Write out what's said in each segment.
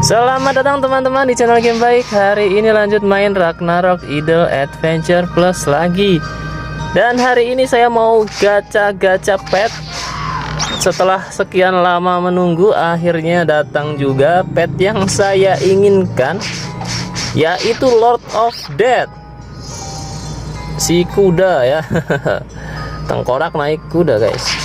Selamat datang teman-teman di channel Game Baik. Hari ini lanjut main Ragnarok Idle Adventure Plus lagi. Dan hari ini saya mau gacha-gacha pet. Setelah sekian lama menunggu, akhirnya datang juga pet yang saya inginkan, yaitu Lord of Death. Si kuda ya. Tengkorak naik kuda guys.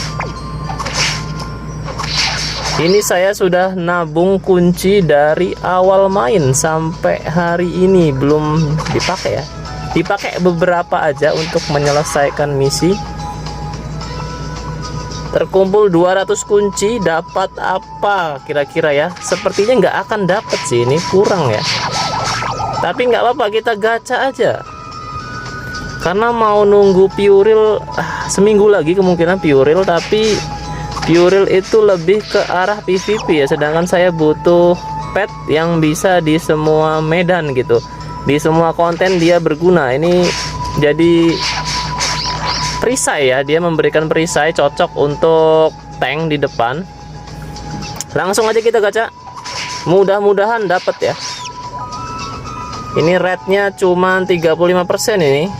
Ini saya sudah nabung kunci dari awal main sampai hari ini belum dipakai ya. Dipakai beberapa aja untuk menyelesaikan misi. Terkumpul 200 kunci, dapat apa kira-kira ya? Sepertinya nggak akan dapat sih, ini kurang ya. Tapi nggak apa-apa, kita gacha aja. Karena mau nunggu Puril seminggu lagi kemungkinan Puril, tapi Puril itu lebih ke arah PVP ya, sedangkan saya butuh pet yang bisa di semua medan gitu, di semua konten dia berguna. Ini jadi perisai ya, dia memberikan perisai cocok untuk tank di depan. Langsung aja kita gacha, mudah-mudahan dapat ya. Ini rate-nya cuma 35% ini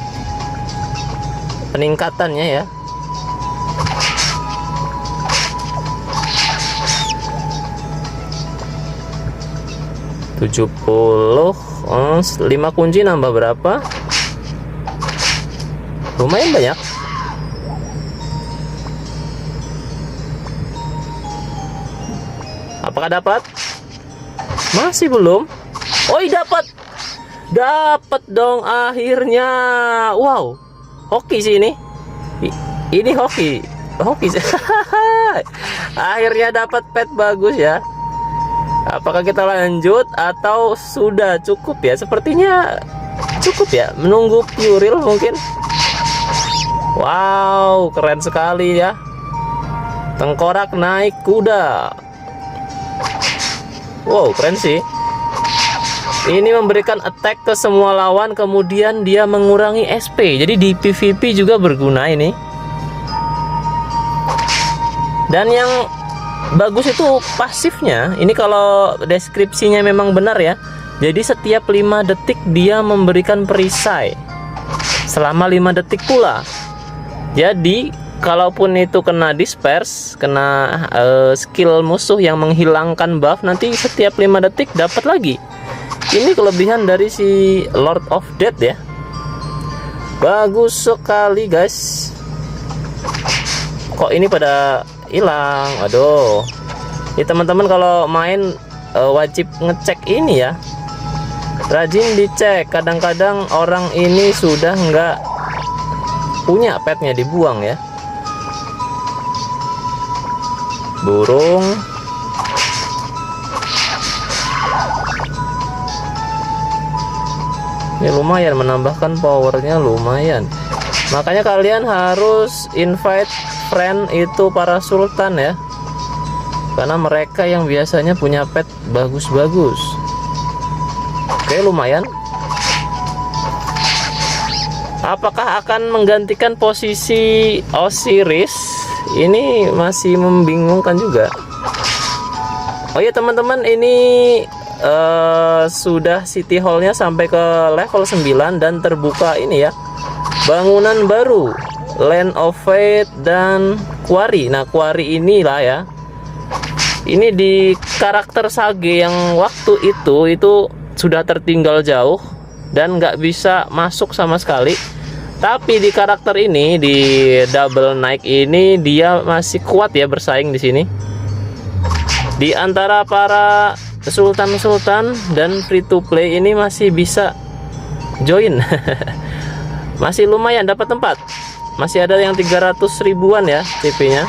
peningkatannya ya. $70, 5 kunci nambah berapa? Lumayan banyak. Apakah dapat? Masih belum. Oh, dapat. Dapat dong akhirnya. Wow. Hoki sih ini. Ini hoki. Hoki. Akhirnya dapat pet bagus ya. Apakah kita lanjut atau sudah cukup ya? Sepertinya cukup ya, menunggu Puril mungkin. Wow, keren sekali ya. Tengkorak naik kuda. Wow, keren sih. Ini memberikan attack ke semua lawan, kemudian dia mengurangi SP. Jadi di PVP juga berguna ini. Dan yang bagus itu pasifnya. Ini kalau deskripsinya memang benar ya. Jadi setiap 5 detik dia memberikan perisai selama 5 detik pula. Jadi kalaupun itu kena disperse, kena skill musuh yang menghilangkan buff, nanti setiap 5 detik dapat lagi. Ini kelebihan dari si Lord of Death ya. Bagus sekali guys. Kok ini pada hilang? Aduh, ya teman-teman kalau main wajib ngecek ini ya, rajin dicek. Kadang-kadang orang ini sudah nggak punya petnya, dibuang ya. Burung ini lumayan, menambahkan powernya lumayan. Makanya kalian harus invite friend itu para sultan ya, karena mereka yang biasanya punya pet bagus-bagus. Oke, lumayan. Apakah akan menggantikan posisi Osiris? Ini masih membingungkan juga. Oh ya teman-teman, ini sudah city hall-nya sampai ke level 9 dan terbuka ini ya, bangunan baru, Land of Fate dan Quarry. Nah, Quarry inilah ya. Ini di karakter Sage yang waktu itu sudah tertinggal jauh dan nggak bisa masuk sama sekali. Tapi di karakter ini, di Double Knight ini, dia masih kuat ya bersaing di sini. Di antara para sultan-sultan dan free to play ini masih bisa join. Masih lumayan dapat tempat. Masih ada yang 300 ribuan ya CP-nya.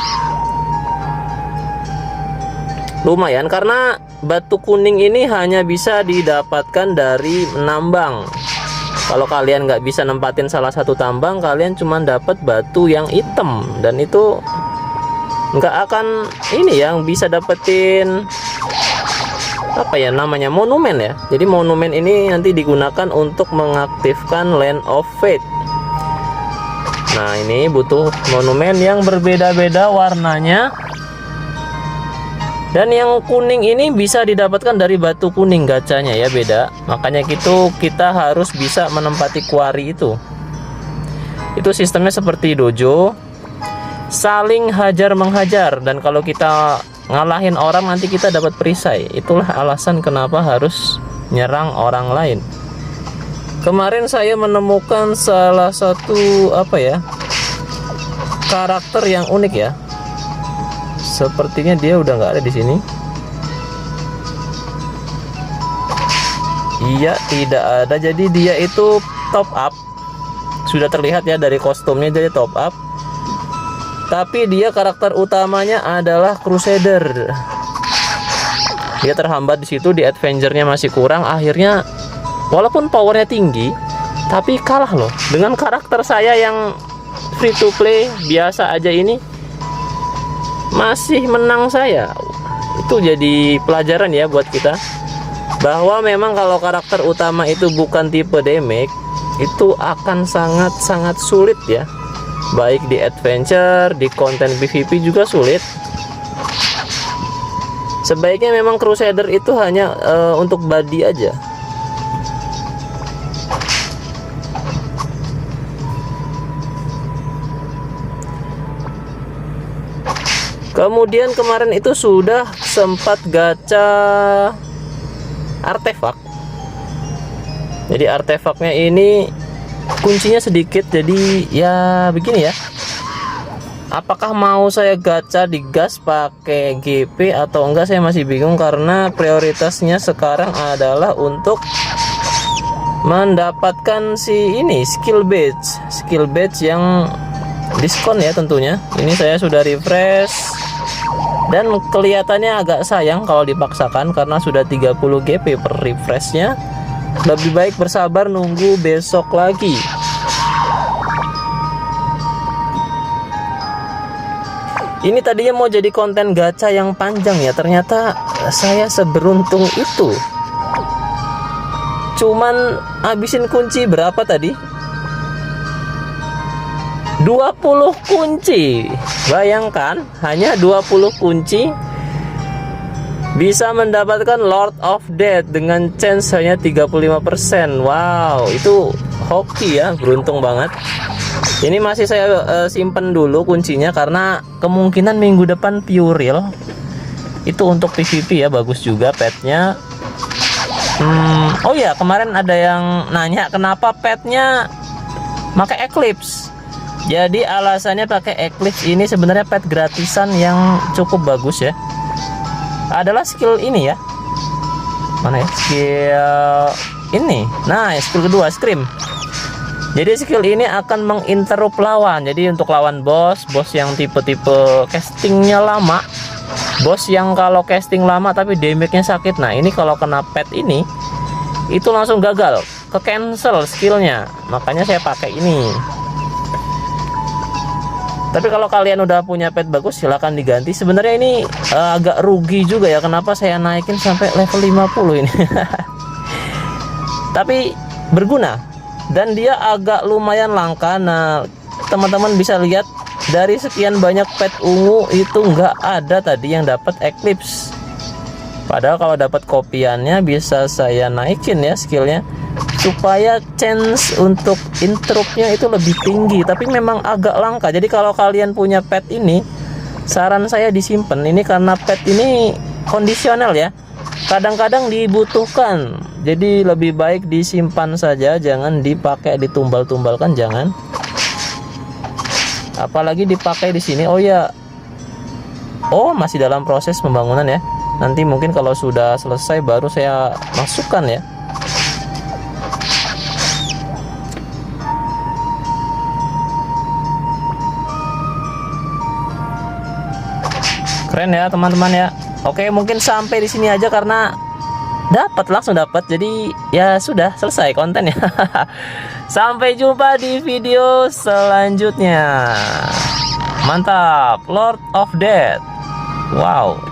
Lumayan karena batu kuning ini hanya bisa didapatkan dari menambang. Kalau kalian nggak bisa nempatin salah satu tambang, kalian cuma dapat batu yang hitam, dan itu nggak akan ini yang bisa dapetin apa ya namanya, monumen ya. Jadi monumen ini nanti digunakan untuk mengaktifkan Land of Fate. Nah, ini butuh monumen yang berbeda-beda warnanya. Dan yang kuning ini bisa didapatkan dari batu kuning gacanya ya, beda. Makanya gitu kita harus bisa menempati kuari itu. Itu sistemnya seperti dojo, saling hajar menghajar, dan kalau kita ngalahin orang nanti kita dapat perisai. Itulah alasan kenapa harus nyerang orang lain. Kemarin saya menemukan salah satu karakter yang unik ya. Sepertinya dia udah nggak ada di sini. Iya, tidak ada. Jadi dia itu top up. Sudah terlihat ya dari kostumnya, jadi top up. Tapi dia karakter utamanya adalah Crusader. Dia terhambat di situ, di Adventure-nya masih kurang. Akhirnya walaupun powernya tinggi, tapi kalah loh dengan karakter saya yang free to play biasa aja ini. Masih menang saya. Itu jadi pelajaran ya buat kita, bahwa memang kalau karakter utama itu bukan tipe damage, itu akan sangat-sangat sulit ya. Baik di adventure, di konten PvP juga sulit. Sebaiknya memang Crusader itu hanya untuk body aja. Kemudian kemarin itu sudah sempat gacha artefak. Jadi artefaknya ini kuncinya sedikit, jadi ya begini ya. Apakah mau saya gacha di gas pakai GP atau enggak, saya masih bingung, karena prioritasnya sekarang adalah untuk mendapatkan si ini skill badge yang diskon ya tentunya. Ini saya sudah refresh dan kelihatannya agak sayang kalau dipaksakan karena sudah 30 GP per refreshnya. Lebih baik bersabar nunggu besok lagi. Ini tadinya mau jadi konten gacha yang panjang ya, ternyata saya seberuntung itu. Cuman habisin kunci berapa tadi? 20 kunci. Bayangkan, hanya 20 kunci bisa mendapatkan Lord of Death dengan chance hanya 35%. Wow, itu hoki ya, beruntung banget. Ini masih saya simpen dulu kuncinya karena kemungkinan minggu depan pure real. Itu untuk PvP ya, bagus juga petnya. Oh ya, kemarin ada yang nanya kenapa petnya pakai Eclipse. Jadi alasannya pakai Eclipse ini sebenarnya pet gratisan yang cukup bagus ya. Adalah skill ini ya. Mana ya? Skill ini. Nah, skill kedua, Scream. Jadi skill ini akan menginterrupt lawan. Jadi untuk lawan bos yang tipe-tipe castingnya lama, bos yang kalau casting lama tapi damage-nya sakit. Nah, ini kalau kena pet ini itu langsung gagal, ke cancel skillnya. Makanya saya pakai ini. Tapi kalau kalian udah punya pet bagus silahkan diganti. Sebenarnya ini agak rugi juga ya, kenapa saya naikin sampai level 50 ini. Tapi berguna dan dia agak lumayan langka. Nah, teman-teman bisa lihat dari sekian banyak pet ungu itu nggak ada tadi yang dapat Eclipse. Padahal kalau dapat kopiannya bisa saya naikin ya skillnya supaya chance untuk interruptnya itu lebih tinggi. Tapi memang agak langka. Jadi kalau kalian punya pet ini, saran saya disimpan ini karena pet ini kondisional ya. Kadang-kadang dibutuhkan. Jadi lebih baik disimpan saja, jangan dipakai ditumbal-tumbalkan, jangan. Apalagi dipakai di sini. Oh ya. Oh, masih dalam proses pembangunan ya. Nanti mungkin kalau sudah selesai baru saya masukkan ya. Keren ya teman-teman ya. Oke, mungkin sampai di sini aja karena langsung dapat. Jadi ya sudah selesai kontennya. Sampai jumpa di video selanjutnya. Mantap, Lord of Death. Wow.